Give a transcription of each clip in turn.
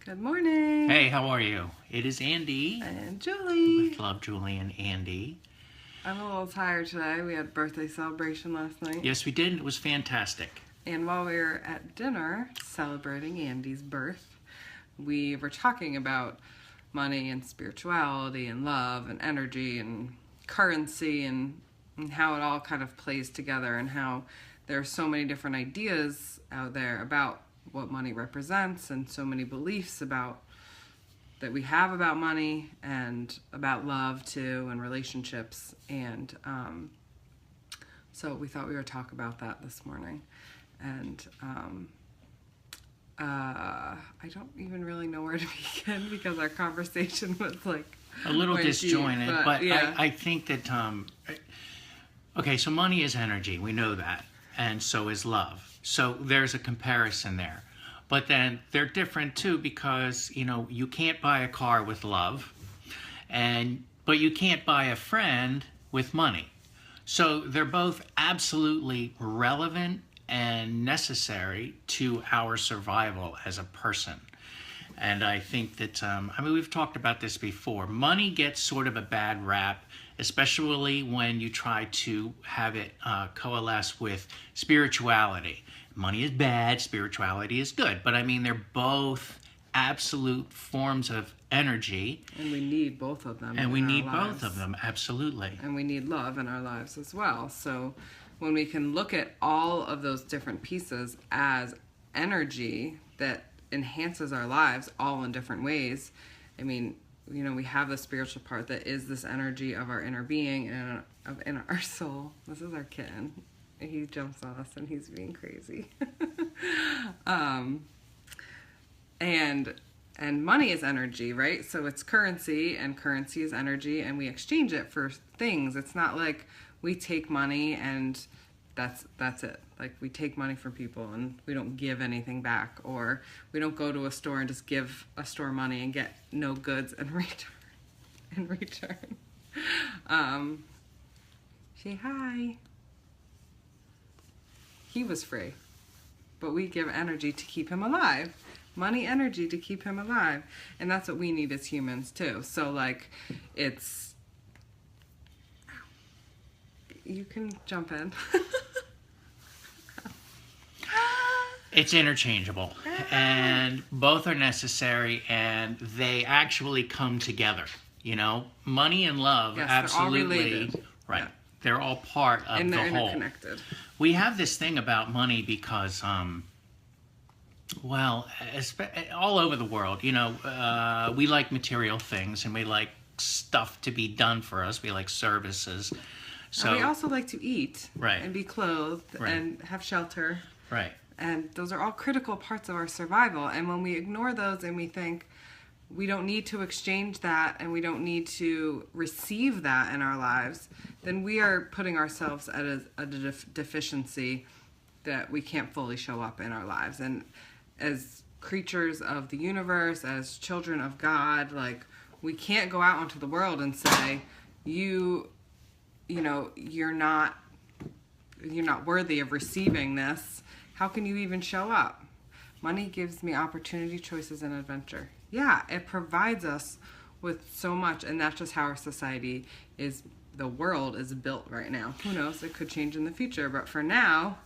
Good morning. Hey, how are you? It is Andy And Julie. with Love, Julie, and Andy. I'm a little tired today. We had birthday celebration last night. Yes, we did. It was fantastic. And while we were at dinner celebrating Andy's birth, we were talking about money and spirituality and love and energy and currency and how it all kind of plays together and how there are so many different ideas out there about what money represents and so many beliefs about that we have about money and about love too and relationships, and so we thought we would talk about that this morning. And I don't even really know where to begin because our conversation was like A little disjointed, but yeah. I think that, okay, so money is energy. We know that. And so is love. So there's a comparison there. But then they're different too because, you can't buy a car with love, but you can't buy a friend with money. So they're both absolutely relevant and necessary to our survival as a person. And I think that, we've talked about this before. Money gets sort of a bad rap, especially when you try to have it coalesce with spirituality. Money is bad, spirituality is good. But they're both absolute forms of energy. And we need both of them. And we need both of them, absolutely. And we need love in our lives as well. So when we can look at all of those different pieces as energy that enhances our lives all in different ways, we have the spiritual part that is this energy of our inner being and in our soul. This is our kitten. He jumps on us and he's being crazy. And money is energy, right? So it's currency, and currency is energy, and we exchange it for things. It's not like we take money and that's it. Like, we take money from people and we don't give anything back, or we don't go to a store and just give a store money and get no goods in return. Say hi. He was free, but we give energy to keep him alive. Money, energy to keep him alive. And that's what we need as humans too. So you can jump in. It's interchangeable, and both are necessary, and they actually come together. Money and love, yes, absolutely. They're all related. Right. Yeah. They're all part of and the they're whole. Interconnected. We have this thing about money because, all over the world, we like material things and we like stuff to be done for us. We like services. So and we also like to eat, right, and be clothed, right, and have shelter. Right. And those are all critical parts of our survival. And when we ignore those and we think we don't need to exchange that and we don't need to receive that in our lives, then we are putting ourselves at a deficiency that we can't fully show up in our lives. And as creatures of the universe, as children of God, we can't go out into the world and say, you're not worthy of receiving this. How can you even show up? Money gives me opportunity, choices, and adventure. Yeah, it provides us with so much, and that's just how our society is. The world is built right now. Who knows? It could change in the future, but for now,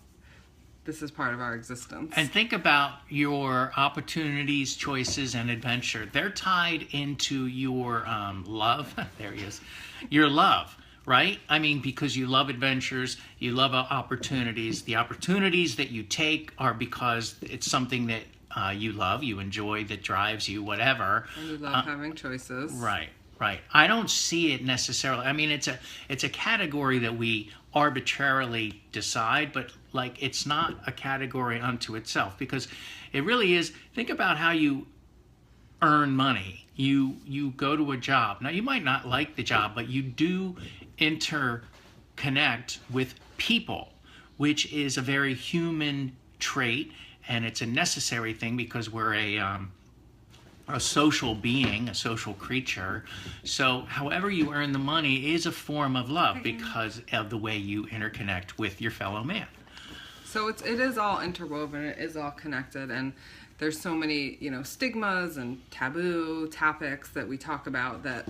this is part of our existence. And think about your opportunities, choices, and adventure. They're tied into your love. There he is. Your love. Right? Because you love adventures, you love opportunities. The opportunities that you take are because it's something that you love, you enjoy, that drives you, whatever. And you love having choices. Right. I don't see it necessarily. It's a category that we arbitrarily decide, but it's not a category unto itself, because it really is. Think about how you earn money. You go to a job. Now, you might not like the job, but you do interconnect with people, which is a very human trait, and it's a necessary thing because we're a social being, a social creature. So however you earn the money is a form of love because of the way you interconnect with your fellow man. So it is all interwoven, it is all connected, and there's so many, stigmas and taboo topics that we talk about that,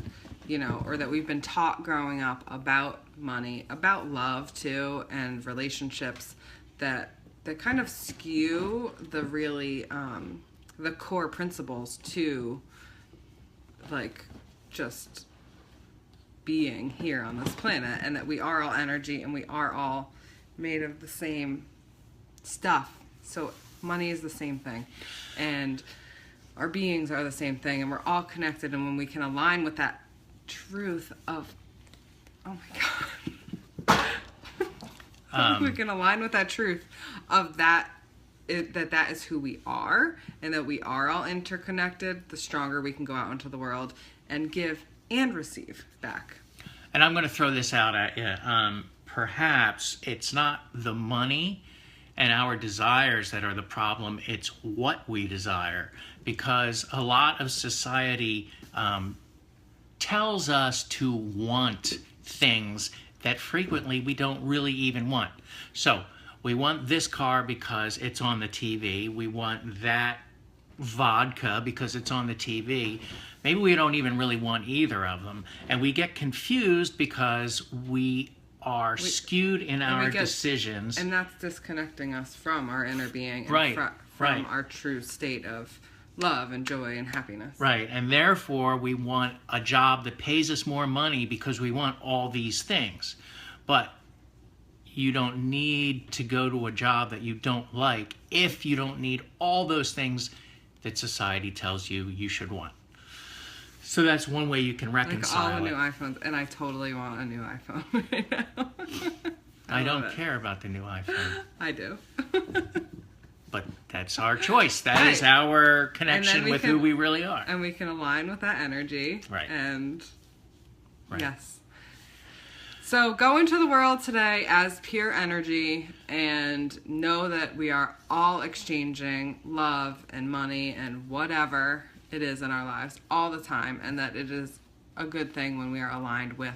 or that we've been taught growing up about money, about love too, and relationships that kind of skew the really, the core principles to, like, just being here on this planet, and that we are all energy and we are all made of the same stuff. So money is the same thing, and our beings are the same thing, and we're all connected. And when we can align with that truth of, oh my God, we can align with that truth of that is who we are, and that we are all interconnected, the stronger we can go out into the world and give and receive back. And I'm going to throw this out at you. Perhaps it's not the money and our desires that are the problem, it's what we desire. Because a lot of society tells us to want things that frequently we don't really even want. So we want this car because it's on the TV. We want that vodka because it's on the TV. Maybe we don't even really want either of them. And we get confused because we are skewed in our decisions. And that's disconnecting us from our inner being, and right, from our true state of love and joy and happiness. Right, and therefore we want a job that pays us more money because we want all these things. But you don't need to go to a job that you don't like if you don't need all those things that society tells you you should want. So that's one way you can reconcile all the new iPhones, and I totally want a new iPhone right now. I don't care about the new iPhone. I do. But that's our choice. That is our connection with who we really are. And we can align with that energy. Right. And yes. So go into the world today as pure energy, and know that we are all exchanging love and money and whatever it is in our lives all the time, and that it is a good thing when we are aligned with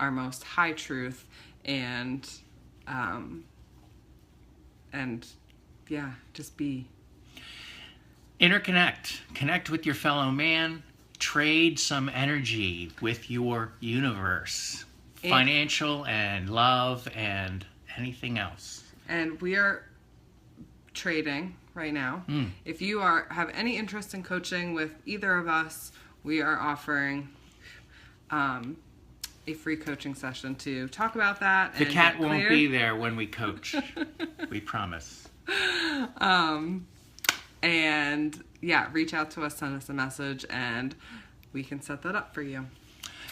our most high truth, and just be. Interconnect. Connect with your fellow man. Trade some energy with your universe. Financial and love and anything else. And we are trading right now. If you have any interest in coaching with either of us, we are offering a free coaching session to talk about that. The cat won't be there when we coach. We promise. And yeah, reach out to us, send us a message, and we can set that up for you.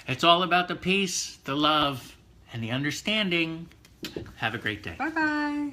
It's all about the peace, the love, and the understanding. Have a great day. Bye-bye.